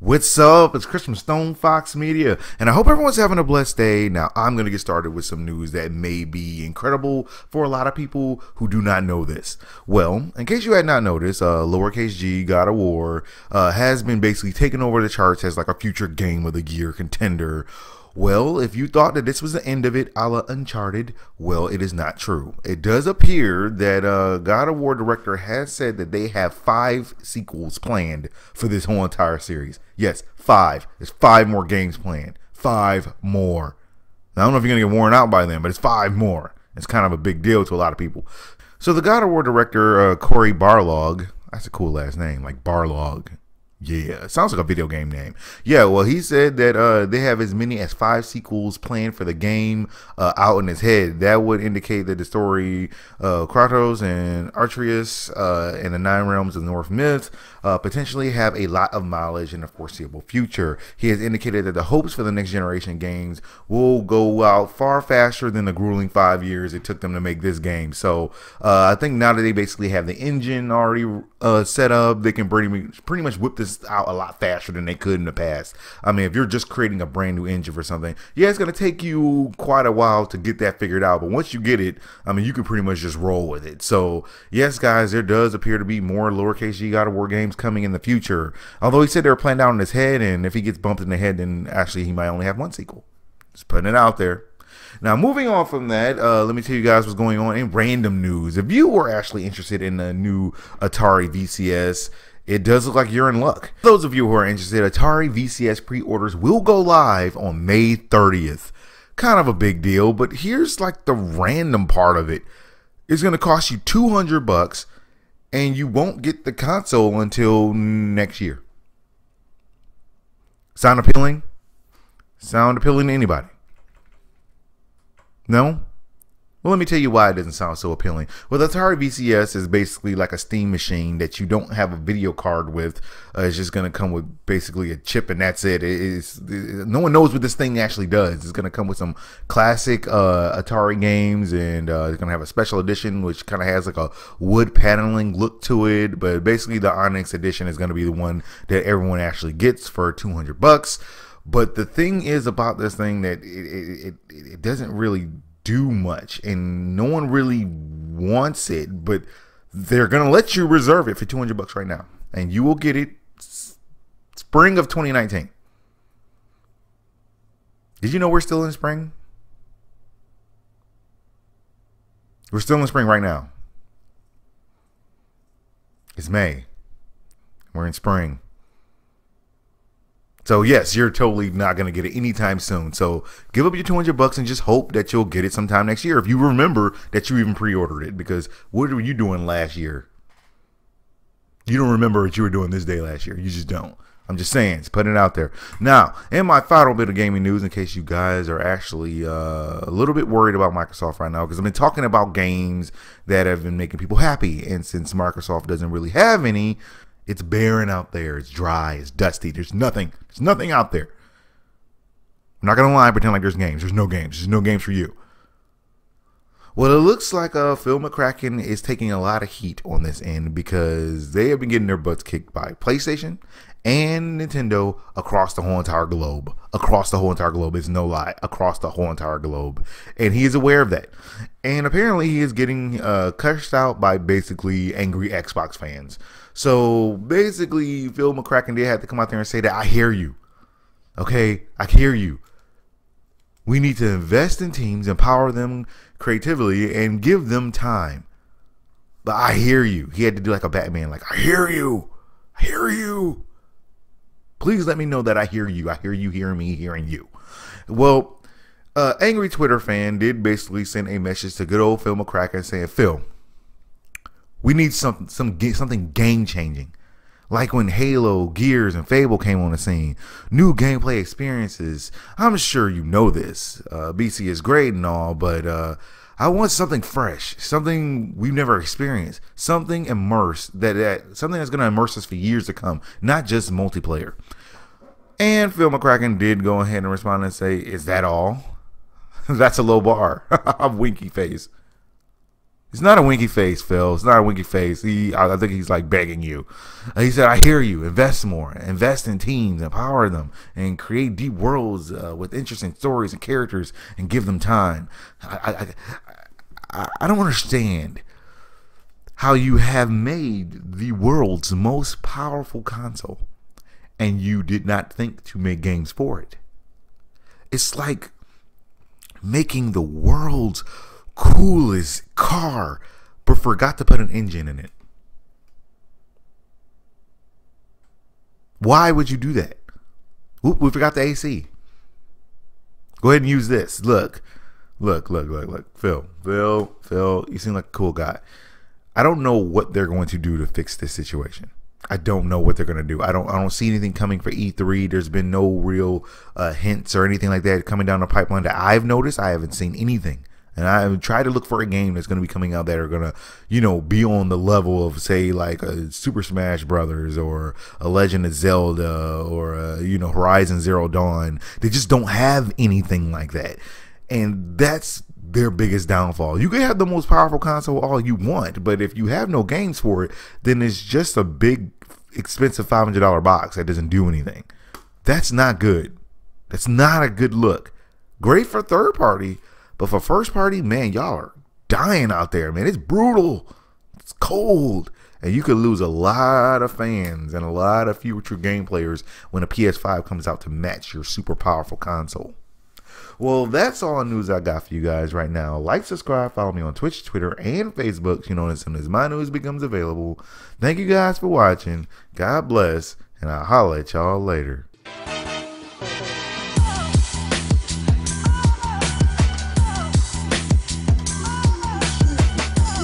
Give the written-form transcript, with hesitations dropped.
What's up? It's Chris from StonefoxMedia, and I hope everyone's having a blessed day. Now, I'm going to get started with some news that may be incredible for a lot of people who do not know this. Well, in case you had not noticed, lowercase g, God of War, has been basically taking over the charts as like a future game of the year contender. Well, if you thought that this was the end of it, a la Uncharted, well, it is not true. It does appear that God of War director has said that they have 5 sequels planned for this whole entire series. Yes, 5. There's 5 more games planned. 5 more. Now, I don't know if you're going to get worn out by them, but it's 5 more. It's kind of a big deal to a lot of people. So the God of War director, Cory Barlog, that's a cool last name, like Barlog. Yeah, it sounds like a video game name. Yeah, well, he said that they have as many as 5 sequels planned for the game out in his head. That would indicate that the story Kratos and Atreus and the 9 realms of Norse myths potentially have a lot of mileage in the foreseeable future. He has indicated that the hopes for the next generation games will go out far faster than the grueling 5 years it took them to make this game. So I think now that they basically have the engine already set up, they can pretty much whip this out a lot faster than they could in the past. I mean, if you're just creating a brand new engine for something, yeah, it's going to take you quite a while to get that figured out, but once you get it, I mean, you can pretty much just roll with it. So yes, guys, there does appear to be more lowercase g God of War games coming in the future, although he said they were planned out in his head, and if he gets bumped in the head, then actually he might only have 1 sequel. Just putting it out there. Now, moving on from that, let me tell you guys what's going on in random news. If you were actually interested in the new Atari VCS, it does look like you're in luck. For those of you who are interested, Atari VCS pre-orders will go live on May 30th. Kind of a big deal, but here's like the random part of it. It's going to cost you $200, and you won't get the console until next year. Sound appealing? Sound appealing to anybody? No? Well, let me tell you why it doesn't sound so appealing. Well, the Atari VCS is basically like a Steam machine that you don't have a video card with. It's just going to come with basically a chip, and that's it. No one knows what this thing actually does. It's going to come with some classic Atari games, and it's going to have a special edition, which kind of has like a wood paneling look to it. But basically, the Onyx edition is going to be the one that everyone actually gets for $200. But the thing is about this thing that it doesn't really do much, and no one really wants it, but they're gonna let you reserve it for $200 right now, and you will get it spring of 2019. Did you know we're still in spring? We're still in spring right now. It's May. We're in spring. So yes, you're totally not going to get it anytime soon. So give up your $200 and just hope that you'll get it sometime next year. If you remember that you even pre-ordered it, because what were you doing last year? You don't remember what you were doing this day last year. You just don't. I'm just saying, it's putting it out there. Now, in my final bit of gaming news, in case you guys are actually a little bit worried about Microsoft right now, because I've been talking about games that have been making people happy. And since Microsoft doesn't really have any, it's barren out there. It's dry. It's dusty. There's nothing. There's nothing out there. I'm not going to lie and pretend like there's games. There's no games. There's no games for you. Well, it looks like Phil McCracken is taking a lot of heat on this end, because they have been getting their butts kicked by PlayStation and Nintendo across the whole entire globe. Across the whole entire globe. It's no lie. Across the whole entire globe. And he is aware of that. And apparently he is getting cursed out by basically angry Xbox fans. So basically, Phil McCracken did have to come out there and say that I hear you. Okay, I hear you. We need to invest in teams, empower them creatively, and give them time. But I hear you. He had to do like a Batman, like, I hear you. I hear you. Please let me know that I hear you. I hear you hearing me hearing you. Well, angry Twitter fan did basically send a message to good old Phil McCracken saying, Phil, we need something game-changing. Like when Halo, Gears, and Fable came on the scene. New gameplay experiences. I'm sure you know this. BC is great and all, but I want something fresh. Something we've never experienced. Something immersed. Something that's going to immerse us for years to come. Not just multiplayer. And Phil McCracken did go ahead and respond and say, is that all? That's a low bar. Winky face. It's not a winky face, Phil. It's not a winky face. I think he's like begging you. He said, I hear you. Invest more. Invest in teams. Empower them. And create deep worlds with interesting stories and characters and give them time. I don't understand how you have made the world's most powerful console and you did not think to make games for it. It's like making the world's coolest car but forgot to put an engine in it. Why would you do that? Oop, we forgot the AC. Go ahead and use this. Look. Phil, you seem like a cool guy. I don't know what they're going to do to fix this situation. I don't know what they're going to do. I don't see anything coming for E3. There's been no real hints or anything like that coming down the pipeline that I've noticed. I haven't seen anything. And I've tried to look for a game that's going to be coming out that are going to, you know, be on the level of, say, like a Super Smash Brothers or a Legend of Zelda or, Horizon Zero Dawn. They just don't have anything like that. And that's their biggest downfall. You can have the most powerful console all you want, but if you have no games for it, then it's just a big, expensive $500 box that doesn't do anything. That's not good. That's not a good look. Great for third party, but for first party, man, y'all are dying out there, man. It's brutal. It's cold. And you could lose a lot of fans and a lot of future game players when a PS5 comes out to match your super powerful console. Well, that's all news I got for you guys right now. Like, subscribe, follow me on Twitch, Twitter, and Facebook, as soon as my news becomes available. Thank you guys for watching. God bless, and I'll holler at y'all later.